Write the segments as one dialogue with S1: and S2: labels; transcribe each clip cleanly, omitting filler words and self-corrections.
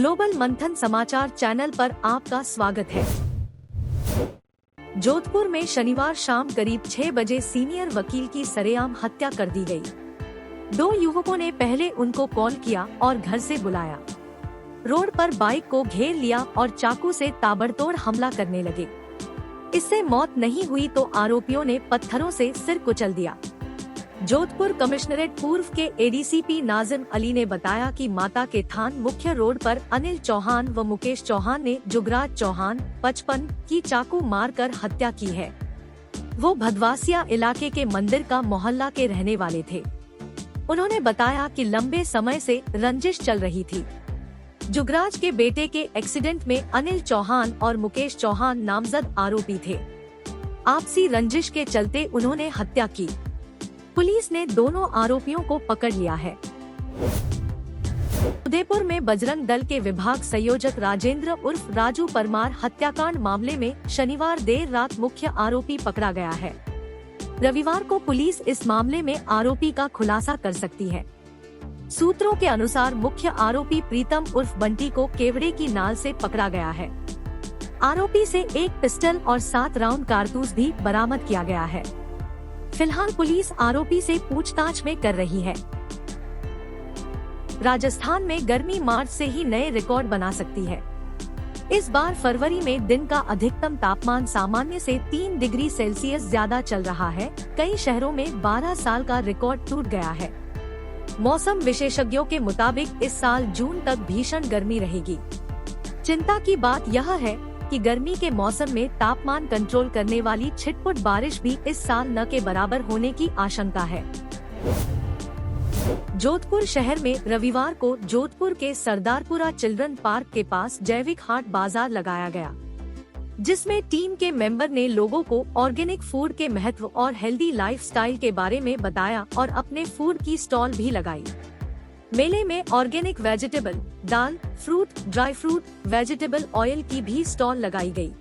S1: Global मंथन समाचार channel पर आपका स्वागत है। जोधपुर में शनिवार शाम करीब 6 बजे सीनियर वकील की सरेआम हत्या कर दी गई। 2 युवकों ने पहले उनको कॉल किया और घर से बुलाया। रोड पर बाइक को घेर लिया और चाकू से ताबड़तोड़ हमला करने लगे। इससे मौत नहीं हुई तो आरोपियों ने पत्थरों से सिर कुचल दिया। जोधपुर कमिश्नरेट पूर्व के एडीसीपी नाजिम अली ने बताया कि माता के थान मुख्य रोड पर अनिल चौहान व मुकेश चौहान ने जुगराज चौहान 55 की चाकू मारकर हत्या की है। वो भदवासिया इलाके के मंदिर का मोहल्ला के रहने वाले थे। उन्होंने बताया कि लंबे समय से रंजिश चल रही थी। जुगराज के बेटे के एक्सीडेंट में अनिल चौहान और मुकेश चौहान नामजद आरोपी थे। आपसी रंजिश के चलते उन्होंने हत्या की। पुलिस ने दोनों आरोपियों को पकड़ लिया है। उदयपुर में बजरंग दल के विभाग संयोजक राजेंद्र उर्फ राजू परमार हत्याकांड मामले में शनिवार देर रात मुख्य आरोपी पकड़ा गया है। रविवार को पुलिस इस मामले में आरोपी का खुलासा कर सकती है। सूत्रों के अनुसार मुख्य आरोपी प्रीतम उर्फ बंटी को केवड़े की नाल से पकड़ा गया है। आरोपी से एक पिस्टल और 7 राउंड कारतूस भी बरामद किया गया है। फिलहाल पुलिस आरोपी से पूछताछ में कर रही है। राजस्थान में गर्मी मार्च से ही नए रिकॉर्ड बना सकती है। इस बार फरवरी में दिन का अधिकतम तापमान सामान्य से 3 डिग्री सेल्सियस ज्यादा चल रहा है। कई शहरों में 12 साल का रिकॉर्ड टूट गया है। मौसम विशेषज्ञों के मुताबिक इस साल जून तक भीषण गर्मी रहेगी। चिंता की बात यह है कि गर्मी के मौसम में तापमान कंट्रोल करने वाली छिटपुट बारिश भी इस साल न के बराबर होने की आशंका है। जोधपुर शहर में रविवार को जोधपुर के सरदारपुरा चिल्ड्रन पार्क के पास जैविक हाट बाजार लगाया गया, जिसमें टीम के मेंबर ने लोगों को ऑर्गेनिक फूड के महत्व और हेल्दी लाइफस्टाइल के बारे में बताया और अपने फूड की स्टॉल भी लगाई। मेले में ऑर्गेनिक वेजिटेबल, दाल, fruit, dry fruit, vegetable oil की भी स्टॉल लगाई गई।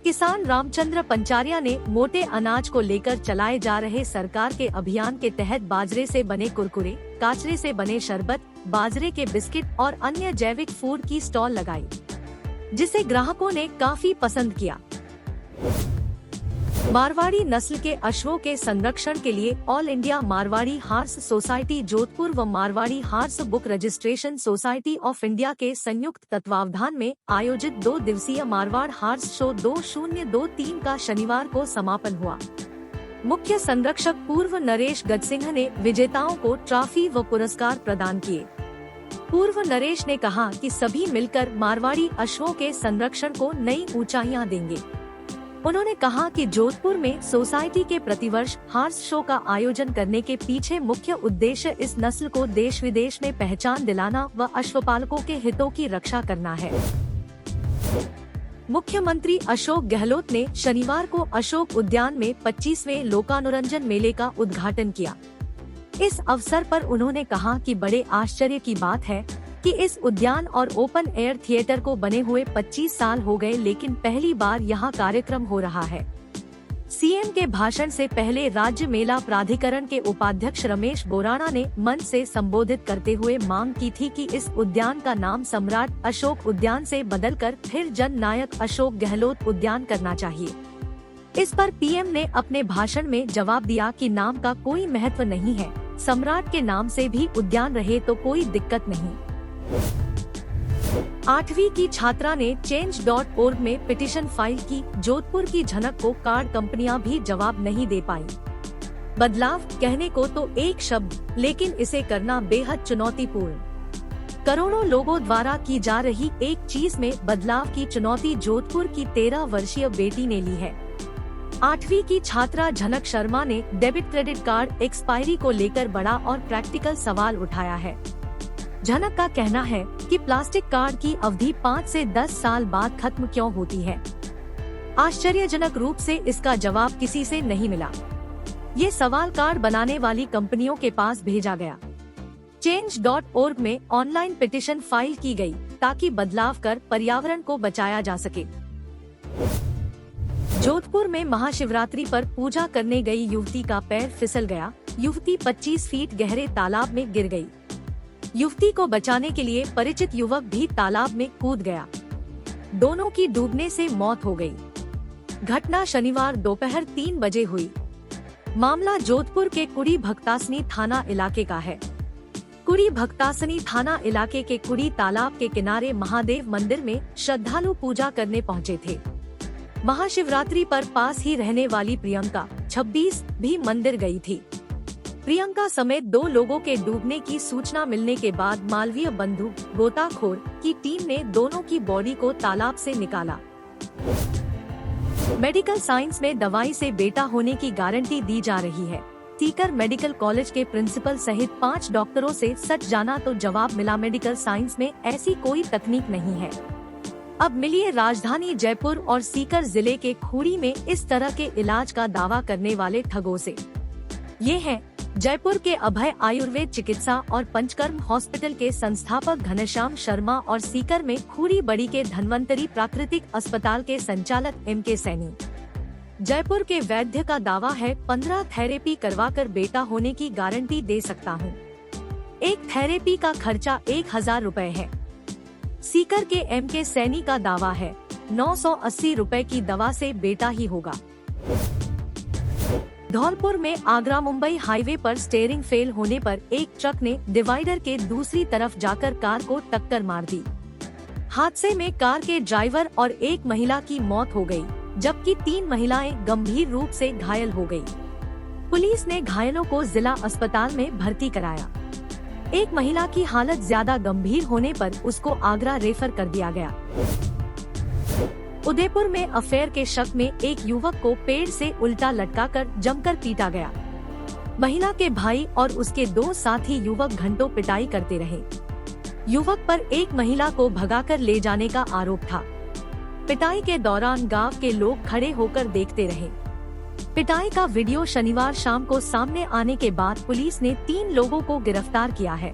S1: किसान रामचंद्र पंचारिया ने मोटे अनाज को लेकर चलाए जा रहे सरकार के अभियान के तहत बाजरे से बने कुरकुरे, काचरे से बने शरबत, बाजरे के बिस्किट और अन्य जैविक फूड की स्टॉल लगाई, जिसे ग्राहकों ने काफी पसंद किया। मारवाड़ी नस्ल के अश्वों के संरक्षण के लिए all India Marwari horse society Jodhpur व Marwari horse book registration society of India के संयुक्त तत्वावधान में आयोजित 2 दिवसीय मारवाड़ हार्स शो 2023 का शनिवार को समापन हुआ। मुख्य संरक्षक पूर्व नरेश गजसिंह ने विजेताओं को ट्रॉफी व पुरस्कार प्रदान किए। पूर्व नरेश ने कहा कि सभी मिलकर मारवाड़ी अश्वों के संरक्षण को नई ऊंचाइयां देंगे। उन्होंने कहा कि जोधपुर में सोसाइटी के प्रतिवर्ष हार्स शो का आयोजन करने के पीछे मुख्य उद्देश्य इस नस्ल को देश विदेश में पहचान दिलाना व अश्वपालकों के हितों की रक्षा करना है। मुख्यमंत्री अशोक गहलोत ने शनिवार को अशोक उद्यान में 25वें लोकानुरंजन मेले का उद्घाटन किया। इस अवसर पर उन्होंने कहा कि बड़े आश्चर्य की बात है कि इस उद्यान और ओपन एयर थिएटर को बने हुए 25 साल हो गए, लेकिन पहली बार यहाँ कार्यक्रम हो रहा है। सीएम के भाषण से पहले राज्य मेला प्राधिकरण के उपाध्यक्ष रमेश बोराणा ने मंच से संबोधित करते हुए मांग की थी कि इस उद्यान का नाम सम्राट अशोक उद्यान से बदलकर फिर जन नायक अशोक गहलोत उद्यान करना चाहिए। इस पर पीएम ने अपने भाषण में जवाब दिया कि नाम का कोई महत्व नहीं है, सम्राट के नाम से भी उद्यान रहे तो कोई दिक्कत नहीं। 8वीं की छात्रा ने change.org में पिटीशन फाइल की। जोधपुर की झनक को कार्ड कंपनियां भी जवाब नहीं दे पाई। बदलाव कहने को तो एक शब्द, लेकिन इसे करना बेहद चुनौतीपूर्ण। करोड़ों लोगों द्वारा की जा रही एक चीज में बदलाव की चुनौती जोधपुर की 13 वर्षीय बेटी ने ली है। 8वीं की छात्रा झनक शर्मा ने डेबिट क्रेडिट कार्ड एक्सपायरी को लेकर बड़ा और प्रैक्टिकल सवाल उठाया है। झनक का कहना है कि प्लास्टिक कार्ड की अवधि 5 से 10 साल बाद खत्म क्यों होती है। आश्चर्यजनक रूप से इसका जवाब किसी से नहीं मिला। ये सवाल कार्ड बनाने वाली कंपनियों के पास भेजा गया। change.org में ऑनलाइन पिटीशन फाइल की गई ताकि बदलाव कर पर्यावरण को बचाया जा सके। जोधपुर में महाशिवरात्रि पर पूजा करने गई युवती का पैर फिसल गया। युवती 25 फीट गहरे तालाब में गिर गई। युवती को बचाने के लिए परिचित युवक भी तालाब में कूद गया। दोनों की डूबने से मौत हो गई। घटना शनिवार दोपहर 3 बजे हुई। मामला जोधपुर के कुड़ी भक्तासनी थाना इलाके का है। कुड़ी भक्तासनी थाना इलाके के कुड़ी तालाब के किनारे महादेव मंदिर में श्रद्धालु पूजा करने पहुंचे थे। महाशिवरात्रि पर पास ही रहने वाली प्रियंका 26 भी मंदिर गई थी। प्रियंका समेत 2 लोगों के डूबने की सूचना मिलने के बाद मालवीय बंधु गोताखोर की टीम ने दोनों की बॉडी को तालाब से निकाला। मेडिकल साइंस में दवाई से बेटा होने की गारंटी दी जा रही है। सीकर मेडिकल कॉलेज के प्रिंसिपल सहित 5 डॉक्टरों से सच जाना तो जवाब मिला, मेडिकल साइंस में ऐसी कोई तकनीक नहीं है। अब मिलिए राजधानी जयपुर और सीकर जिले के खूड़ी में इस तरह के इलाज का दावा करने वाले ठगों से। ये हैं जयपुर के अभय आयुर्वेद चिकित्सा और पंचकर्म हॉस्पिटल के संस्थापक घनश्याम शर्मा और सीकर में खूड़ी बड़ी के धन्वंतरी प्राकृतिक अस्पताल के संचालक MK सैनी। जयपुर के वैद्य का दावा है 15 थेरेपी करवाकर बेटा होने की गारंटी दे सकता हूँ। एक थेरेपी का खर्चा 1000 रुपए है। सीकर के MK सैनी का दावा है 980 रुपए की दवा से बेटा ही होगा। धौलपुर में आगरा मुंबई हाईवे पर स्टीयरिंग फेल होने पर एक ट्रक ने डिवाइडर के दूसरी तरफ जाकर कार को टक्कर मार दी। हादसे में कार के ड्राइवर और एक महिला की मौत हो गई, जबकि 3 महिलाएं गंभीर रूप से घायल हो गई। पुलिस ने घायलों को जिला अस्पताल में भर्ती कराया। एक महिला की हालत ज्यादा गंभीर होने पर उसको आगरा रेफर कर दिया गया। उदयपुर में अफेयर के शक में एक युवक को पेड़ से उल्टा लटकाकर जमकर पीटा गया। महिला के भाई और उसके 2 साथी युवक घंटों पिटाई करते रहे। युवक पर एक महिला को भगाकर ले जाने का आरोप था। पिटाई के दौरान गांव के लोग खड़े होकर देखते रहे। पिटाई का वीडियो शनिवार शाम को सामने आने के बाद पुलिस ने 3 लोगों को गिरफ्तार किया है।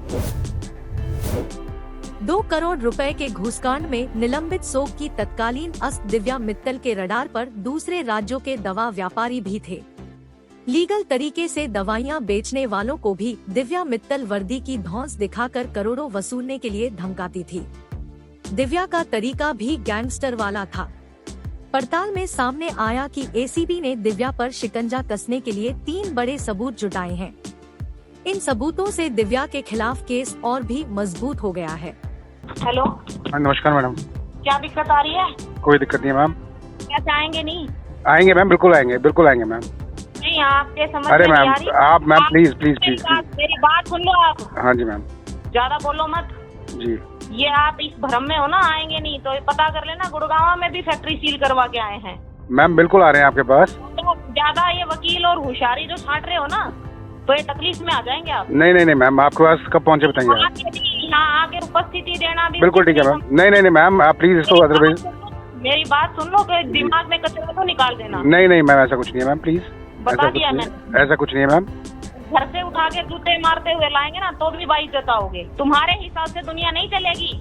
S1: 2 करोड़ रुपए के घूसकांड में निलंबित सोग की तत्कालीन अस्त दिव्या मित्तल के रडार पर दूसरे राज्यों के दवा व्यापारी भी थे। लीगल तरीके से दवाइयां बेचने वालों को भी दिव्या मित्तल वर्दी की धौंस दिखाकर करोड़ों वसूलने के लिए धमकाती थी। दिव्या का तरीका भी गैंगस्टर वाला था। पड़ताल में सामने आया कि ACB ने दिव्या पर शिकंजा कसने के लिए 3 बड़े सबूत जुटाए हैं। इन सबूतों से दिव्या के खिलाफ केस और भी मजबूत हो गया है।
S2: हेलो,
S3: नमस्कार मैडम।
S2: क्या दिक्कत आ रही है?
S3: कोई दिक्कत नहीं है मैम।
S2: क्या चाहेंगे? नहीं
S3: आएंगे मैम, बिल्कुल आएंगे, बिल्कुल आएंगे मैम।
S2: नहीं, आपके समझ
S3: अरे
S2: में
S3: मैम,
S2: नहीं आ रही।
S3: आप मैम प्लीज प्लीज प्लीज
S2: मेरी बात सुन लो आप।
S3: हाँ जी मैम।
S2: ज्यादा बोलो मत
S3: जी।
S2: ये आप इस भ्रम में हो ना, आएंगे नहीं तो ये पता कर लेना, गुड़गांव में भी फैक्ट्री सील करवा के आए हैं।
S3: मैम बिल्कुल आ रहे हैं आपके पास।
S2: तो ज्यादा ये वकील और होशियारी जो छांट रहे हो ना, तो ये तकलीफ में आ जाएंगे आप।
S3: नहीं नहीं नहीं मैम, आपके पास कब पहुँचे बताइए आप।
S2: यहाँ आके उपस्थिति देना भी
S3: बिल्कुल ठीक है मैम। नहीं नहीं नहीं मैम, आप प्लीज इसको अदरवाइज
S2: मेरी बात सुन लो कि दिमाग में कचरा तो निकाल देना।
S3: नहीं नहीं मैम, ऐसा कुछ नहीं है मैम, प्लीज।
S2: बता दिया मैंने,
S3: ऐसा कुछ नहीं है मैम।
S2: घर से उठा के जूते मारते हुए लाएंगे ना तो भी बाइज्जत आओगे। तुम्हारे हिसाब से दुनिया नहीं चलेगी।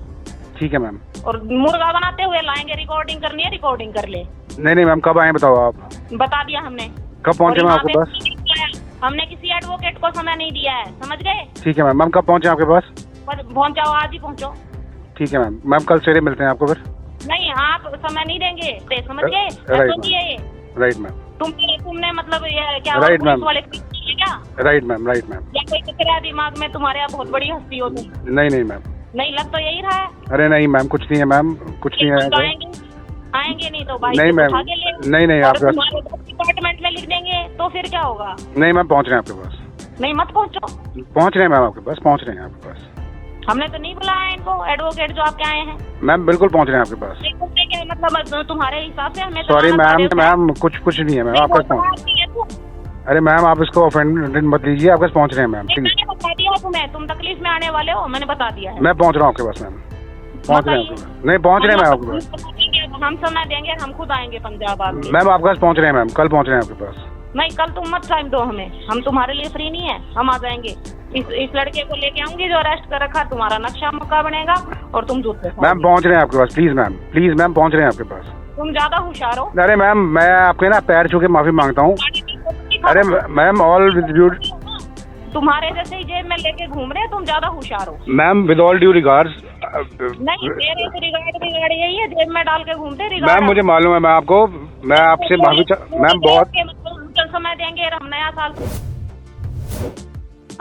S3: ठीक है मैम।
S2: और मुर्गा बनाते हुए लाएंगे, रिकॉर्डिंग करनी है रिकॉर्डिंग कर ले।
S3: नहीं नहीं मैम, कब आए बताओ आप।
S2: बता दिया हमने।
S3: कब पहुँचे मैम आपके पास?
S2: हमने किसी एडवोकेट को समय नहीं दिया है, समझ गए?
S3: ठीक है मैम। मैम कब पहुँचे आपके पास?
S2: पहुँच जाओ, आज ही पहुँचो।
S3: ठीक है मैम। मैम कल सवेरे मिलते हैं आपको फिर।
S2: नहीं, आप समय नहीं देंगे, समझ गए?
S3: Right ma'am.
S2: तुमने मतलब ये क्या
S3: राइट मैम,
S2: क्या?
S3: Right ma'am, right ma'am.
S2: या कोई चक्कर है दिमाग में तुम्हारे? आप बहुत बड़ी हस्ती हो तुम।
S3: नहीं नहीं मैम।
S2: नहीं, लग तो यही रहा है।
S3: अरे नहीं मैम, कुछ नहीं है मैम, कुछ नहीं है।
S2: आएंगे नहीं तो भाई
S3: नहीं मैम, नहीं नहीं आप
S2: डिपार्टमेंट में लिख देंगे तो फिर क्या होगा?
S3: नहीं मैम, पहुँच रहे हैं आपके पास।
S2: नहीं, मत पहुँचो।
S3: पहुँच रहे हैं मैम आपके पास, पहुँच रहे हैं आपके पास।
S2: हमने तो नहीं बुलाया इनको, एडवोकेट जो आपके आए हैं।
S3: मैम बिल्कुल पहुँच रहे हैं आपके पास।
S2: क्या मतलब तुम्हारे हिसाब से हमें?
S3: सॉरी मैम, मैम कुछ नहीं है मैम, आपके पास। अरे मैम आप इसको ऑफेंड मत लीजिए, आपके पास पहुँच रहे हैं मैम।
S2: मैंने बता दिया तुम्हें, तुम तकलीफ में आने वाले हो, मैंने बता दिया है।
S3: मैं पहुँच रहा हूँ आपके पास मैम, पहुँच रहे हैं। नहीं पहुँच रहे हैं मैम आपके पास।
S2: हम समय देंगे, हम खुद आएंगे पंजाब आपके।
S3: मैम आपके पास पहुँच रहे हैं मैम, कल पहुँच रहे हैं आपके पास।
S2: नहीं, कल तुम मत टाइम दो हमें, हम तुम्हारे लिए फ्री नहीं है, हम आ जाएंगे। इस लड़के को लेके आऊंगी जो अरेस्ट कर रखा, तुम्हारा नक्शा मक्का बनेगा और तुम जूते।
S3: मैम पहुँच रहे हैं आपके पास, प्लीज मैम, प्लीज मैम, पहुँच रहे हैं आपके पास।
S2: तुम ज्यादा होशियार हो।
S3: अरे मैम मैं आपके ना पैर छू के माफी मांगता हूँ। अरे मैम ऑल
S2: तुम्हारे जैसे ही जेब में लेके घूम रहे हैं, तुम ज्यादा होशियार हो।
S3: Ma'am with all due regards,
S2: नहीं, मेरे तो रिगार्ड यही है, जेब में डाल के घूमते।
S3: मैम मुझे मालूम है, मैं आपसे माफी मैम बहुत
S2: समय देंगे हम नया साल।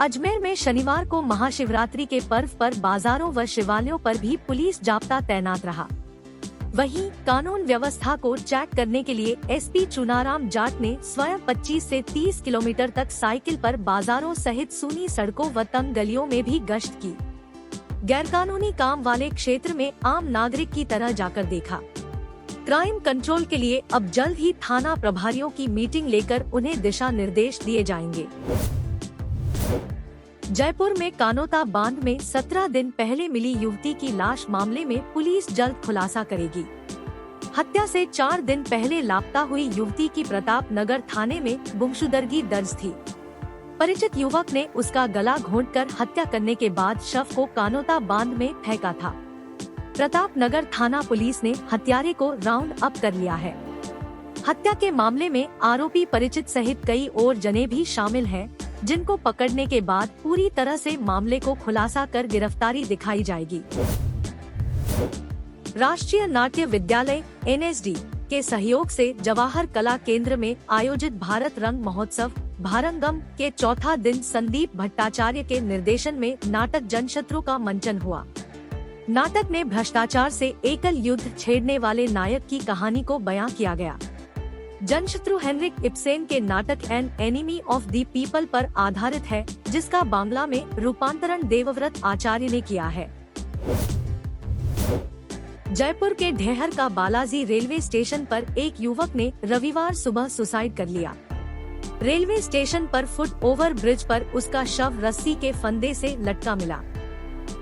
S1: अजमेर में शनिवार को महाशिवरात्रि के पर्व पर बाजारों व शिवालयों पर भी पुलिस जाब्ता तैनात रहा। वहीं कानून व्यवस्था को चेक करने के लिए एसपी चुनाराम जाट ने स्वयं 25 से 30 किलोमीटर तक साइकिल पर बाजारों सहित सूनी सड़कों व तंग गलियों में भी गश्त की। गैरकानूनी काम वाले क्षेत्र में आम नागरिक की तरह जाकर देखा। क्राइम कंट्रोल के लिए अब जल्द ही थाना प्रभारियों की मीटिंग लेकर उन्हें दिशा निर्देश दिए जाएंगे। जयपुर में कानोता बांध में 17 दिन पहले मिली युवती की लाश मामले में पुलिस जल्द खुलासा करेगी। हत्या से 4 दिन पहले लापता हुई युवती की प्रताप नगर थाने में गुमशुदगी दर्ज थी। परिचित युवक ने उसका गला घोंटकर हत्या करने के बाद शव को कानोता बांध में फेंका था। प्रताप नगर थाना पुलिस ने हत्यारे को राउंड अप कर लिया है। हत्या के मामले में आरोपी परिचित सहित कई और जने भी शामिल हैं, जिनको पकड़ने के बाद पूरी तरह से मामले को खुलासा कर गिरफ्तारी दिखाई जाएगी। राष्ट्रीय नाट्य विद्यालय (NSD) के सहयोग से जवाहर कला केंद्र में आयोजित भारत रंग महोत्सव भारंगम के चौथा दिन संदीप भट्टाचार्य के निर्देशन में नाटक जनशत्रु का मंचन हुआ। नाटक में भ्रष्टाचार से एकल युद्ध छेड़ने वाले नायक की कहानी को बयां किया गया। जनशत्रु हेनरिक इब्सेन के नाटक an enemy of the people पर आधारित है, जिसका बांग्ला में रूपांतरण देवव्रत आचार्य ने किया है। जयपुर के ढेहर का बालाजी रेलवे स्टेशन पर एक युवक ने रविवार सुबह सुसाइड कर लिया। रेलवे स्टेशन पर फुट ओवर ब्रिज पर उसका शव रस्सी के फंदे से लटका मिला।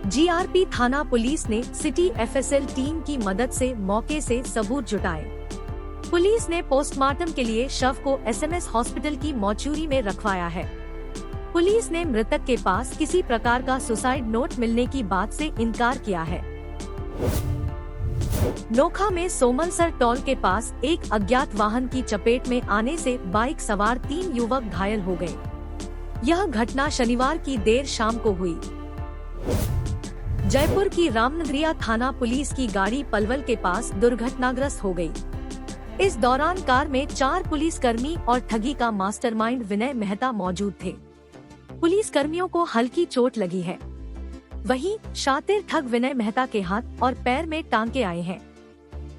S1: जीआरपी थाना पुलिस ने सिटी FSL टीम की मदद से मौके से सबूत जुटाए। पुलिस ने पोस्टमार्टम के लिए शव को SMS हॉस्पिटल की मॉर्चुरी में रखवाया है। पुलिस ने मृतक के पास किसी प्रकार का सुसाइड नोट मिलने की बात से इनकार किया है। नोखा में सोमनसर टोल के पास एक अज्ञात वाहन की चपेट में आने से बाइक सवार 3 युवक घायल हो गए। यह घटना शनिवार की देर शाम को हुई। जयपुर की रामनगरिया थाना पुलिस की गाड़ी पलवल के पास दुर्घटनाग्रस्त हो गई। इस दौरान कार में 4 पुलिसकर्मी और ठगी का मास्टरमाइंड विनय मेहता मौजूद थे। पुलिसकर्मियों को हल्की चोट लगी है। वहीं शातिर ठग विनय मेहता के हाथ और पैर में टांके आए हैं।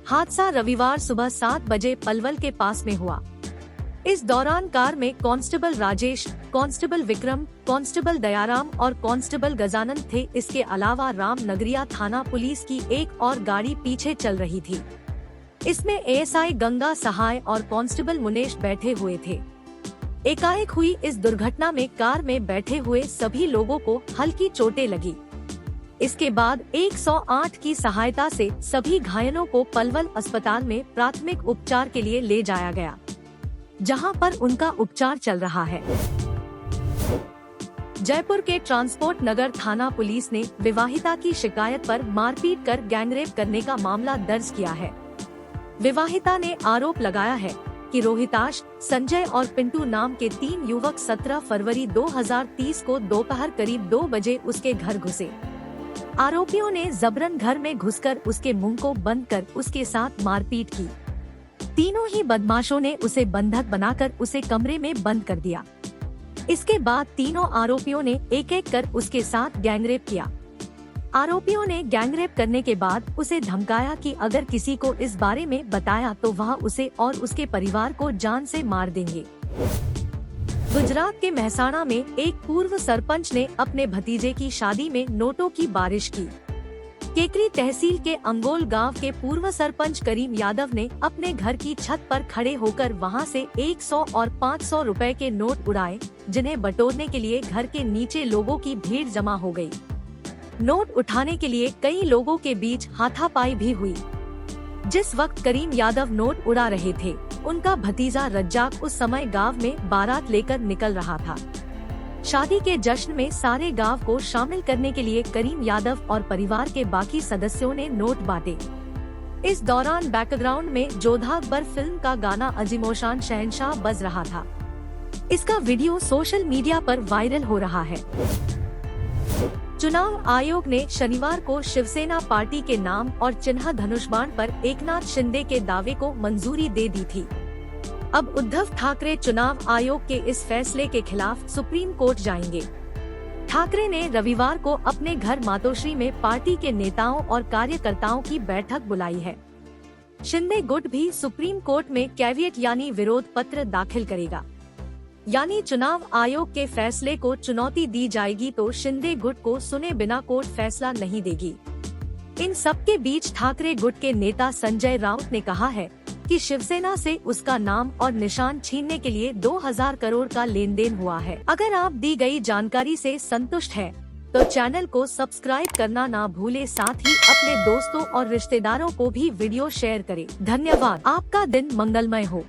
S1: हादसा रविवार सुबह 7 बजे पलवल के पास में हुआ। इस दौरान कार में constable Rajesh, constable Vikram, constable Dayaram और कांस्टेबल गजानन थे। इसके अलावा रामनगरिया थाना पुलिस की एक और गाड़ी पीछे चल रही थी। इसमें ASI गंगा सहाय और कांस्टेबल मुनेश बैठे हुए थे। एकाएक हुई इस दुर्घटना में कार में बैठे हुए सभी लोगों को हल्की चोटें लगी। इसके बाद 108 की सहायता से सभी घायलों को पलवल अस्पताल में प्राथमिक उपचार के लिए ले जाया गया, जहां पर उनका उपचार चल रहा है। जयपुर के ट्रांसपोर्ट नगर थाना पुलिस ने विवाहिता की शिकायत पर मारपीट कर गैंगरेप करने का मामला दर्ज किया है। विवाहिता ने आरोप लगाया है कि रोहिताश, संजय और पिंटू नाम के 3 युवक 17 फरवरी 2030 को दोपहर करीब 2 बजे उसके घर घुसे। आरोपियों ने जबरन घर में घुसकर उसके मुंह को बंद कर उसके साथ मारपीट की। तीनों ही बदमाशों ने उसे बंधक बनाकर उसे कमरे में बंद कर दिया। इसके बाद तीनों आरोपियों ने एक-एक कर उसके साथ गैंगरेप किया। आरोपियों ने गैंगरेप करने के बाद उसे धमकाया कि अगर किसी को इस बारे में बताया तो वह उसे और उसके परिवार को जान से मार देंगे। गुजरात के मेहसाणा में एक पूर्व सरपंच ने अपने भतीजे की शादी में नोटों की बारिश की। केकरी तहसील के अंगोल गांव के पूर्व सरपंच करीम यादव ने अपने घर की छत पर खड़े होकर वहां से 100 और 500 रुपए के नोट उड़ाए, जिन्हें बटोरने के लिए घर के नीचे लोगों की भीड़ जमा हो गई। नोट उठाने के लिए कई लोगों के बीच हाथापाई भी हुई। जिस वक्त करीम यादव नोट उड़ा रहे थे, उनका भतीजा रज्जाक उस समय गांव में बारात लेकर निकल रहा था। शादी के जश्न में सारे गांव को शामिल करने के लिए करीम यादव और परिवार के बाकी सदस्यों ने नोट बांटे। इस दौरान बैकग्राउंड में जोधा अकबर फिल्म का गाना अजीमोशान शहंशाह बज रहा था। इसका वीडियो सोशल मीडिया पर वायरल हो रहा है। चुनाव आयोग ने शनिवार को शिवसेना पार्टी के नाम और चिन्ह धनुष-बाण पर एकनाथ शिंदे के दावे को मंजूरी दे दी थी। अब उद्धव ठाकरे चुनाव आयोग के इस फैसले के खिलाफ सुप्रीम कोर्ट जाएंगे। ठाकरे ने रविवार को अपने घर मातोश्री में पार्टी के नेताओं और कार्यकर्ताओं की बैठक बुलाई है। शिंदे गुट भी सुप्रीम कोर्ट में कैविएट यानी विरोध पत्र दाखिल करेगा। यानी चुनाव आयोग के फैसले को चुनौती दी जाएगी तो शिंदे गुट को सुने बिना कोर्ट फैसला नहीं देगी। इन सबके बीच ठाकरे गुट के नेता संजय राउत ने कहा है कि शिवसेना से उसका नाम और निशान छीनने के लिए 2000 करोड़ का लेन देन हुआ है। अगर आप दी गई जानकारी से संतुष्ट हैं, तो चैनल को सब्सक्राइब करना ना भूले, साथ ही अपने दोस्तों और रिश्तेदारों को भी वीडियो शेयर करें। धन्यवाद। आपका दिन मंगलमय हो।